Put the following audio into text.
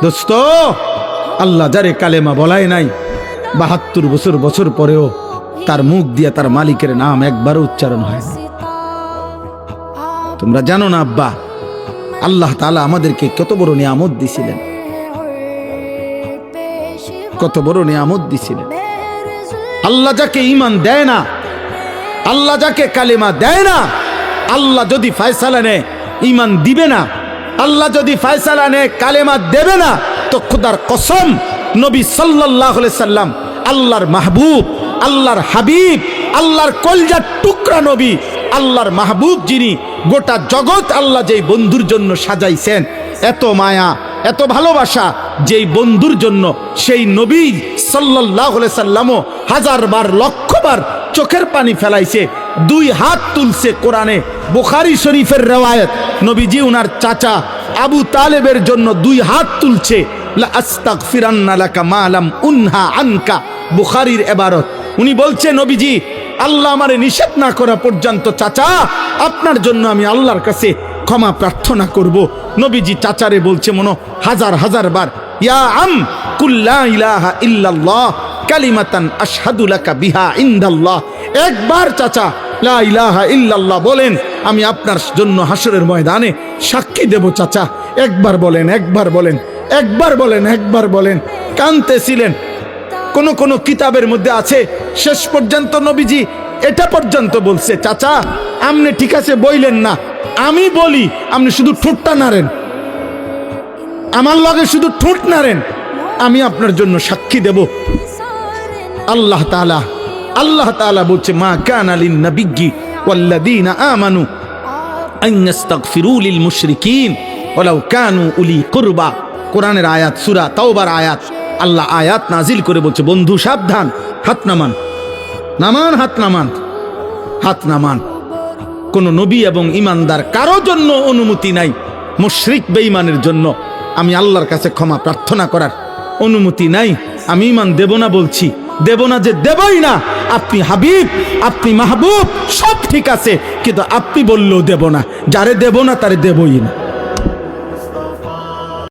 দোস্ত, আল্লাহ যারে কালেমা বলাই নাই ৭২ বছর পরেও তার মুখ দিয়ে তার মালিকের নাম একবারও উচ্চারণ হয় না। তোমরা জানো না আব্বা, আল্লাহ তাআলা আমাদেরকে কত বড় নিয়ামত দিছিলেন, কত বড় নিয়ামত দিছিলেন। আল্লাহ যাকে ঈমান দেয় না, আল্লাহ যাকে কালেমা দেয় না, আল্লাহ যদি ফয়সালা নেয় ঈমান দিবে না, আল্লাহ যদি ফয়সালা নেয় কালেমা দেবে না, তো খোদার কসম নবী সাল্লাল্লাহু আলাইহি সাল্লাম আল্লাহর মাহবুব, আল্লাহর হাবিব, আল্লাহর কলজার টুকরা নবী, আল্লাহর মাহবুব যিনি, গোটা জগৎ আল্লাহ যেই বন্ধুর জন্য সাজাইছেন, এত মায়া এত ভালোবাসা যেই বন্ধুর জন্য, সেই নবী সাল্লাল্লাহু আলাইহি সাল্লামও হাজারবার লক্ষবার চোখের পানি ফেলাইছে, 2 হাত তুলছে। কোরআনে বুখারী শরীফের রওয়ায়াত, নবীজি উনার চাচা আবু তালেবের জন্য 2 হাত তুলছে, লা আস্তাগফিরান্না লাকা মা লাম উনহা আনকা, বুখারীর ইবারত। উনি বলছে, নবীজি আল্লাহ আমারে নিষেধ না করা পর্যন্ত চাচা আপনার জন্য আমি আল্লাহর কাছে ক্ষমা প্রার্থনা করব। নবীজি চাচারে বলছে মনো হাজার হাজার বার, ইয়া আম কুল লা ইলাহা ইল্লাল্লাহ কালিমাতান আশহাদু লাকা বিহা ইনদাল্লাহ। একবার চাচা লা ইলাহা ইল্লাল্লাহ বলেন, আমি আপনার জন্য হাসরের ময়দানে সাক্ষী দেব। চাচা একবার বলেন, একবার বলেন, একবার বলেন, একবার বলেন। কাঁদতেছিলেন। কোন কিতাবের মধ্যে আছে শেষ পর্যন্ত নবীজি এটা পর্যন্ত বলছে, চাচা আপনি ঠিক আছে বইলেন না, আমি বলি, আপনি শুধু ঠোঁটটা নাড়েন, আমার লগে শুধু ঠোঁট নাড়েন, আমি আপনার জন্য সাক্ষী দেব। আল্লাহ তাআলা বলছে, মা কানা লিন নাবিয়্যি ওয়াল্লাযীনা আমানু আন ইস্তাগফিরু লিল মুশরিকিন ওয়ালাউ কানু উলি কুরবা। কোরআনের আয়াত, সূরা তাওবার আয়াত। আল্লাহ আয়াত নাজিল করে বলছে, বন্ধু সাবধান, হাত নামান, নামান, হাত নামান, হাত নামান। কোন নবী এবং ইমানদার কারো জন্য অনুমতি নাই মুশরিক বেঈমানের জন্য আমি আল্লাহর কাছে ক্ষমা প্রার্থনা করার অনুমতি নাই। আমি ইমান দেব না বলছি, দেব না যে দেবই না। আপনি হাবিব, আপনি মাহবুব, সব ঠিক আছে, কিন্তু আপনি বললেও দেব না। যারে দেব না তারে দেবই না।